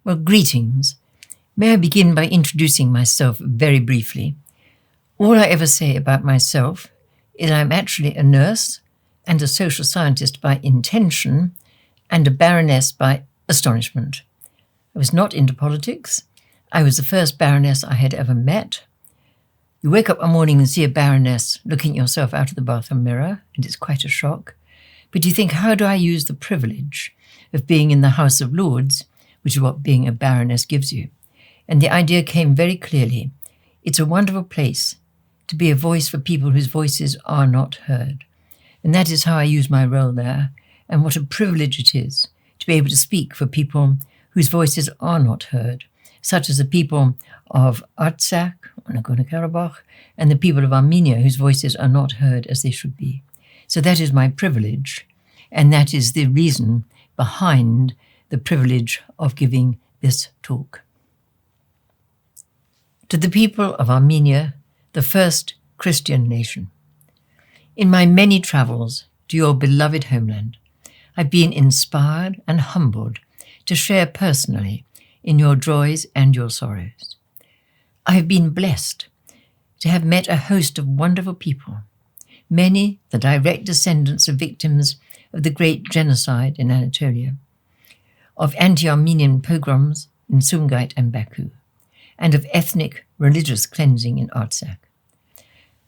Well, greetings. May I begin by introducing myself very briefly? All I ever say about myself is I'm actually a nurse and a social scientist by intention and a baroness by astonishment. I was not into politics. I was the first baroness I had ever met. You wake up one morning and see a baroness looking at yourself out of the bathroom mirror, and it's quite a shock. But you think, how do I use the privilege of being in the House of Lords, which is what being a baroness gives you? And the idea came very clearly. It's a wonderful place to be a voice for people whose voices are not heard. And that is how I use my role there. And what a privilege it is to be able to speak for people whose voices are not heard, such as the people of Artsakh, Nagorno-Karabakh, and the people of Armenia whose voices are not heard as they should be. So that is my privilege, and that is the reason behind the privilege of giving this talk. To the people of Armenia, the first Christian nation. In my many travels to your beloved homeland, I've been inspired and humbled to share personally in your joys and your sorrows. I have been blessed to have met a host of wonderful people, many the direct descendants of victims of the great genocide in Anatolia, of anti-Armenian pogroms in Sumgait and Baku, and of ethnic religious cleansing in Artsakh.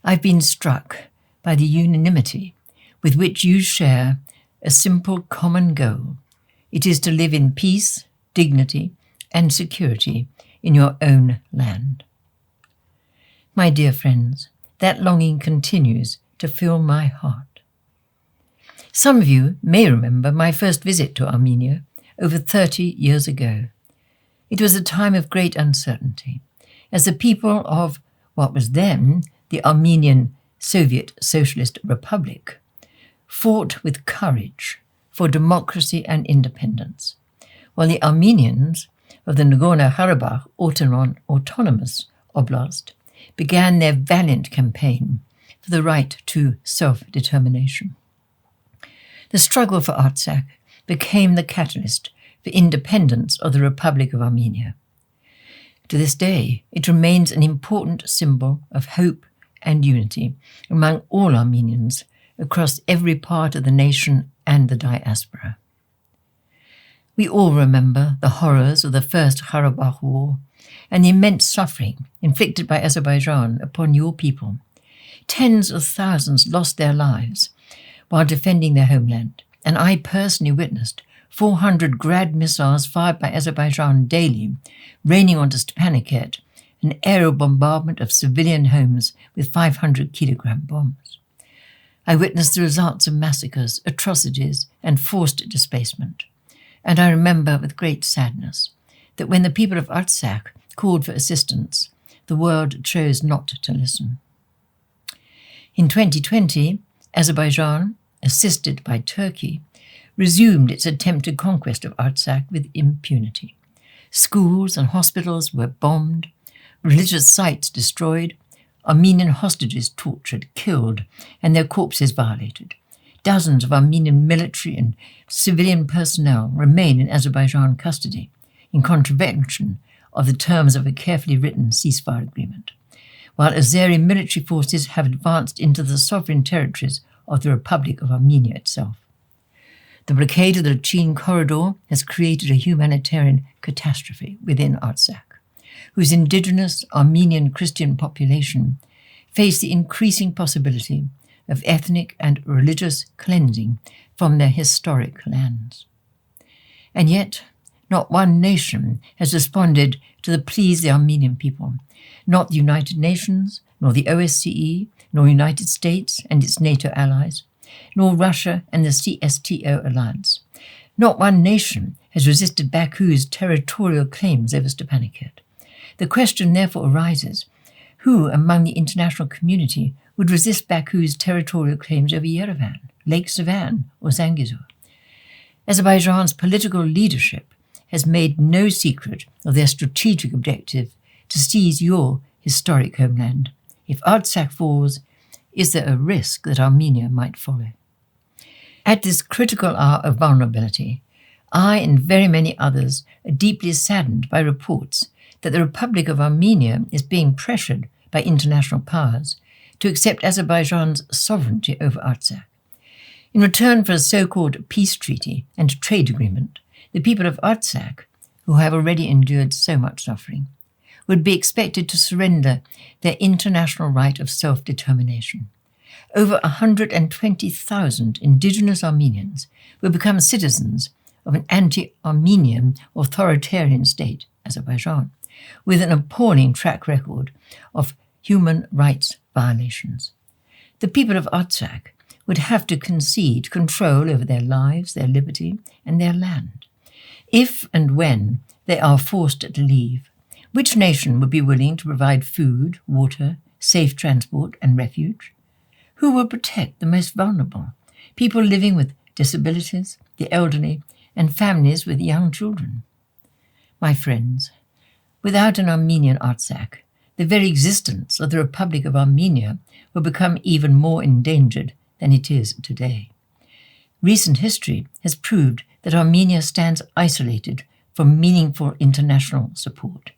I've been struck by the unanimity with which you share a simple common goal. It is to live in peace, dignity, and security in your own land. My dear friends, that longing continues to fill my heart. Some of you may remember my first visit to Armenia over 30 years ago. It was a time of great uncertainty, as the people of what was then the Armenian Soviet Socialist Republic fought with courage for democracy and independence, while the Armenians of the Nagorno-Karabakh Autonomous Oblast began their valiant campaign for the right to self-determination. The struggle for Artsakh became the catalyst for independence of the Republic of Armenia. To this day, it remains an important symbol of hope and unity among all Armenians across every part of the nation and the diaspora. We all remember the horrors of the First Karabakh War and the immense suffering inflicted by Azerbaijan upon your people. Tens of thousands lost their lives while defending their homeland, and I personally witnessed 400 Grad missiles fired by Azerbaijan daily, raining onto Stepanakert, an aerial bombardment of civilian homes with 500-kilogram bombs. I witnessed the results of massacres, atrocities, and forced displacement. And I remember with great sadness that when the people of Artsakh called for assistance, the world chose not to listen. In 2020, Azerbaijan, assisted by Turkey, resumed its attempted conquest of Artsakh with impunity. Schools and hospitals were bombed, religious sites destroyed, Armenian hostages tortured, killed, and their corpses violated. Dozens of Armenian military and civilian personnel remain in Azerbaijan custody, in contravention of the terms of a carefully written ceasefire agreement, while Azeri military forces have advanced into the sovereign territories of the Republic of Armenia itself. The blockade of the Lachin corridor has created a humanitarian catastrophe within Artsakh, whose indigenous Armenian Christian population face the increasing possibility of ethnic and religious cleansing from their historic lands. And yet, not one nation has responded to the pleas of the Armenian people, not the United Nations, nor the OSCE, nor United States and its NATO allies, nor Russia and the CSTO alliance. Not one nation has resisted Baku's territorial claims over Stepanakert. The question therefore arises, who among the international community would resist Baku's territorial claims over Yerevan, Lake Sevan, or Zangezur? Azerbaijan's political leadership has made no secret of their strategic objective to seize your historic homeland. If Artsakh falls, is there a risk that Armenia might follow? At this critical hour of vulnerability, I and very many others are deeply saddened by reports that the Republic of Armenia is being pressured by international powers to accept Azerbaijan's sovereignty over Artsakh. In return for a so-called peace treaty and trade agreement, the people of Artsakh, who have already endured so much suffering, would be expected to surrender their international right of self-determination. Over 120,000 indigenous Armenians will become citizens of an anti-Armenian authoritarian state, Azerbaijan, with an appalling track record of human rights violations. The people of Artsakh would have to concede control over their lives, their liberty, and their land. If and when they are forced to leave, which nation would be willing to provide food, water, safe transport, and refuge? Who will protect the most vulnerable, people living with disabilities, the elderly, and families with young children? My friends, without an Armenian Artsakh, the very existence of the Republic of Armenia will become even more endangered than it is today. Recent history has proved that Armenia stands isolated from meaningful international support.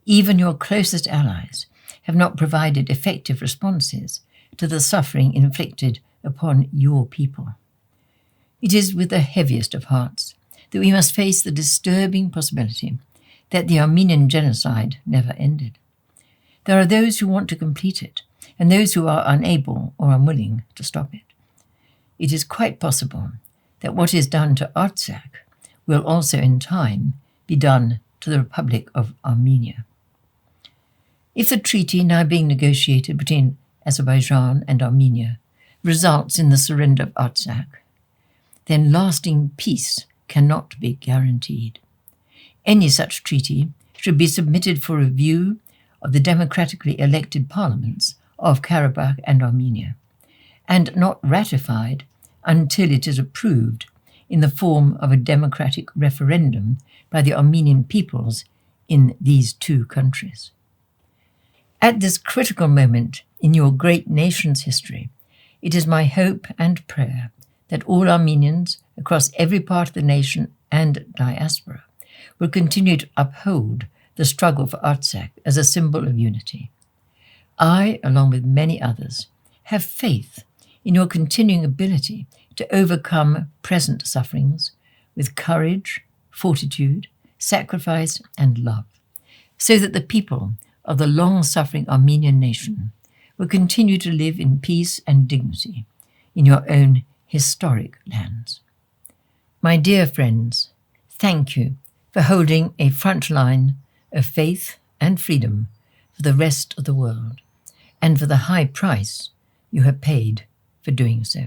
Even your closest allies have not provided effective responses to the suffering inflicted upon your people. It is with the heaviest of hearts that we must face the disturbing possibility that the Armenian genocide never ended. There are those who want to complete it, and those who are unable or unwilling to stop it. It is quite possible that what is done to Artsakh will also in time be done to the Republic of Armenia. If the treaty now being negotiated between Azerbaijan and Armenia results in the surrender of Artsakh, then lasting peace cannot be guaranteed. Any such treaty should be submitted for review of the democratically elected parliaments of Karabakh and Armenia, and not ratified until it is approved in the form of a democratic referendum by the Armenian peoples in these two countries. At this critical moment in your great nation's history, it is my hope and prayer that all Armenians across every part of the nation and diaspora will continue to uphold the struggle for Artsakh as a symbol of unity. I, along with many others, have faith in your continuing ability to overcome present sufferings with courage, fortitude, sacrifice, and love, so that the people of the long-suffering Armenian nation will continue to live in peace and dignity in your own historic lands. My dear friends, thank you for holding a front line of faith and freedom for the rest of the world, and for the high price you have paid for doing so.